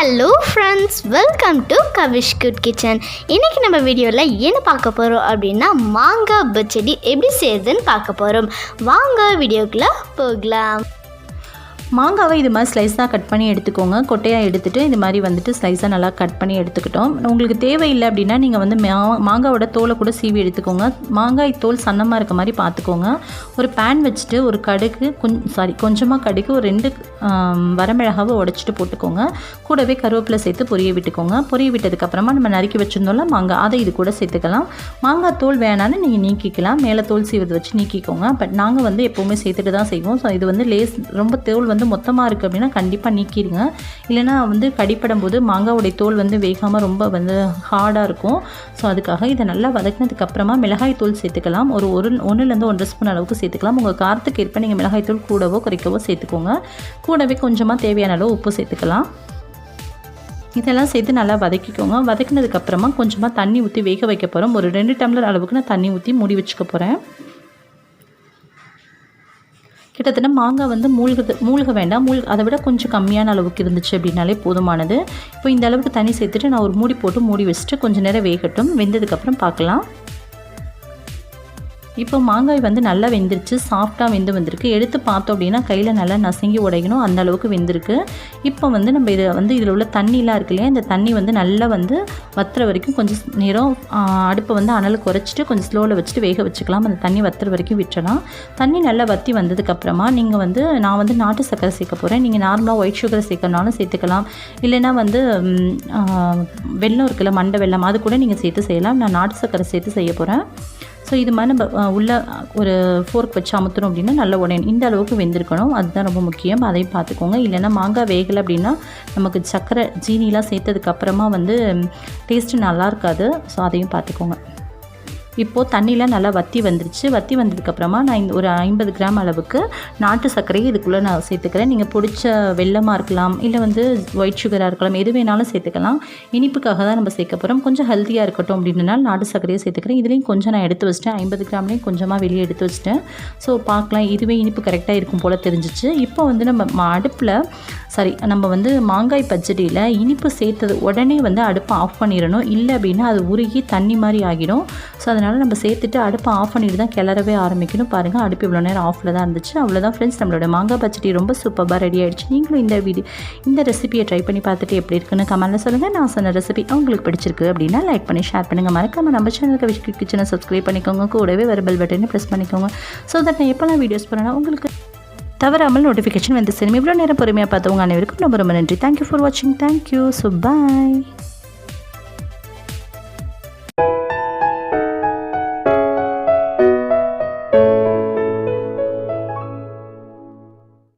Hello friends, welcome to Kavish good kitchen. இன்றைக்கி நம்ம வீடியோவில் என்ன பார்க்க போகிறோம் அப்படின்னா மாங்காய் பச்சடி எப்படி செய்யுதுன்னு பார்க்க போகிறோம். வாங்க வீடியோக்குள்ளே போகலாம். மாங்காவை இது மாதிரி ஸ்லைஸாக கட் பண்ணி எடுத்துக்கோங்க. கொட்டையாக எடுத்துகிட்டு இது மாதிரி வந்துட்டு ஸ்லைஸாக நல்லா கட் பண்ணி எடுத்துக்கிட்டோம். உங்களுக்கு தேவையில்லை அப்படின்னா நீங்கள் வந்து மாங்காவோட தோலை கூட சீவி எடுத்துக்கோங்க. மாங்காய் தோல் சன்னமாக இருக்க மாதிரி பார்த்துக்கோங்க. ஒரு பேன் வச்சுட்டு ஒரு கடுகு கொஞ்சமாக கடுகு ஒரு 2 வரமிளகாவை உடச்சிட்டு போட்டுக்கோங்க. கூடவே கருவேப்பிலை சேர்த்து பொரிய விட்டுக்கோங்க. பொரிய விட்டதுக்கப்புறமா நம்ம நறுக்கி வச்சுருந்தோம்ல மாங்காய், அதை இது கூட சேர்த்துக்கலாம். மாங்காய் தோல் வேணான்னு நீங்கள் நீக்கிக்கலாம். மேலே தோல் சீவது வச்சு நீக்கிக்கோங்க. பட் நாங்கள் வந்து எப்போவுமே சேர்த்துட்டு தான் செய்வோம். ஸோ இது வந்து ரொம்ப தோல் வந்து மொத்தமாக இருக்குது அப்படின்னா கண்டிப்பாக நீக்கிடுங்க. இல்லைனா வந்து கடிப்படும் போது மாங்காவுடைய தோல் வந்து வேகாமல் ரொம்ப வந்து ஹார்டாக இருக்கும். ஸோ அதுக்காக இதை நல்லா வதக்கினதுக்கப்புறமா மிளகாய் தூள் சேர்த்துக்கலாம். ஒரு 1லேருந்து 1.5 ஸ்பூன் அளவுக்கு சேர்த்துக்கலாம். உங்கள் காரத்துக்கு ஏற்ப நீங்கள் மிளகாய் தூள் கூடவோ குறைக்கவோ சேர்த்துக்கோங்க. கூடவே கொஞ்சமாக தேவையான அளவு உப்பு சேர்த்துக்கலாம். இதெல்லாம் சேர்த்து நல்லா வதக்கிக்கோங்க. வதக்கினதுக்கப்புறமா கொஞ்சமாக தண்ணி ஊற்றி வேக வைக்க போகிறோம். ஒரு 2 டம்ளர் அளவுக்கு நான் தண்ணி ஊற்றி மூடி வச்சுக்க போகிறேன். கிட்டத்தட்ட மாங்காய் வந்து மூழ்க வேண்டாம், அதை விட கொஞ்சம் கம்மியான அளவுக்கு இருந்துச்சு அப்படின்னாலே போதுமானது. இப்போ இந்த அளவுக்கு தண்ணி சேர்த்துட்டு நான் ஒரு மூடி போட்டு மூடி வச்சுட்டு கொஞ்சம் நேரம் வேகட்டும். வெந்ததுக்கப்புறம் பார்க்கலாம். இப்போ மாங்காய் வந்து நல்லா வெந்துருச்சு, சாஃப்டாக வந்திருக்கு. எடுத்து பார்த்தோம் அப்படின்னா கையில் நல்லா நசுங்கி உடைக்கணும், அந்த அளவுக்கு வெந்திருக்கு. இப்போ வந்து நம்ம இதில் உள்ள தண்ணிலாம் இருக்கு இல்லையா, இந்த தண்ணி வந்து நல்லா வந்து வத்துற வரைக்கும் கொஞ்சம் நேரம் அடுப்பை வந்து அனல் குறைச்சிட்டு கொஞ்சம் ஸ்லோவில் வச்சுட்டு வேக வச்சுக்கலாம். அந்த தண்ணி வத்துற வரைக்கும் விட்டுறலாம். தண்ணி நல்லா வற்றி வந்ததுக்கப்புறமா நான் வந்து நாட்டு சர்க்கரை சேர்க்க போகிறேன். நீங்கள் நார்மலாக ஒயிட் சுகர் சேர்க்கறனாலும் சேர்த்துக்கலாம். இல்லைனா வந்து வெல்லம் இருக்குல்ல, மண்டை வெல்லம், அது கூட நீங்கள் சேர்த்து செய்யலாம். நான் நாட்டு சர்க்கரை சேர்த்து செய்ய போகிறேன். ஸோ இது மாதிரி நம்ம உள்ள ஒரு ஃபோர்க் வச்சு அமுத்துறோம் அப்படின்னா நல்ல உடையணும். இந்த அளவுக்கு வெந்திருக்கணும், அதுதான் ரொம்ப முக்கியம். அதையும் பார்த்துக்கோங்க. இல்லைன்னா மாங்காய் வேகலை அப்படின்னா நமக்கு சர்க்கரை ஜீனிலாம் சேர்த்ததுக்கப்புறமா வந்து டேஸ்ட்டு நல்லா இருக்காது. ஸோ அதையும் பார்த்துக்கோங்க. இப்போது தண்ணியில் நல்லா வற்றி வந்துருச்சு. வற்றி வந்ததுக்கப்புறமா நான் ஒரு 50 கிராம் அளவுக்கு நாட்டு சர்க்கரையை இதுக்குள்ளே நான் சேர்த்துக்கிறேன். நீங்கள் பிடிச்ச வெல்லமாக இருக்கலாம், இல்லை வந்து ஒயிட் சுகராக இருக்கலாம், எது வேணாலும் சேர்த்துக்கலாம். இனிப்புக்காக தான் நம்ம சேர்க்க போகிறோம். கொஞ்சம் ஹெல்த்தியாக இருக்கட்டும் அப்படின்றனால நாட்டு சர்க்கரையை சேர்த்துக்கிறேன். இதுலேயும் கொஞ்சம் நான் எடுத்து வச்சிட்டேன். 50 கிராம்லேயும் கொஞ்சமாக வெளியே எடுத்து வச்சிட்டேன். ஸோ பார்க்கலாம், இதுவே இனிப்பு கரெக்டாக இருக்கும் போல் தெரிஞ்சிச்சு. இப்போ வந்து நம்ம அடுப்பில் நம்ம வந்து மாங்காய் பச்சடியில் இனிப்பு சேர்த்தது உடனே வந்து அடுப்பை ஆஃப் பண்ணிடணும். இல்லை அப்படின்னா அது உருகி தண்ணி மாதிரி ஆகிடும். ஸோ அதனால் நம்ம சேர்த்துட்டு அடுப்பை ஆஃப் பண்ணிட்டு தான் கிளறவே ஆரம்பிக்கணும். பாருங்கள், அடுப்பு இவ்வளோ நேரம் ஆஃபில் தான் இருந்துச்சு. அவ்வளோதான் ஃப்ரெண்ட்ஸ், நம்மளோட மாங்காய் பச்சடி ரொம்ப சூப்பராக ரெடி ஆகிடுச்சு. நீங்களும் இந்த ரெசிபியை ட்ரை பண்ணி பார்த்துட்டு எப்படி இருக்குன்னு கமெண்ட்டில் சொல்லுங்கள். நான் சொன்ன ரெசிபி உங்களுக்கு பிடிச்சிருக்கு அப்படின்னா லைக் பண்ணி ஷேர் பண்ணுங்கள். மறக்காமல் நம்ம சேனலுக்கு கவிஷ் கிச்சனை சப்ஸ்கிரைப் பண்ணிக்கோங்க. கூடவே வர பெல் பட்டனை ப்ரெஸ் பண்ணிக்கோங்க. ஸோ தட் நான் எப்போல்லாம் வீடியோஸ் போகிறேன்னா உங்களுக்கு தவறாமல் நோட்டிஃபிகேஷன் வந்து சேரும். இவ்வளோ நேரம் பொறுமையாக பார்த்தவங்க அனைவருக்கும் ரொம்ப ரொம்ப நன்றி. தேங்க்யூ ஃபார் வாட்சிங். தேங்க்யூ. So bye.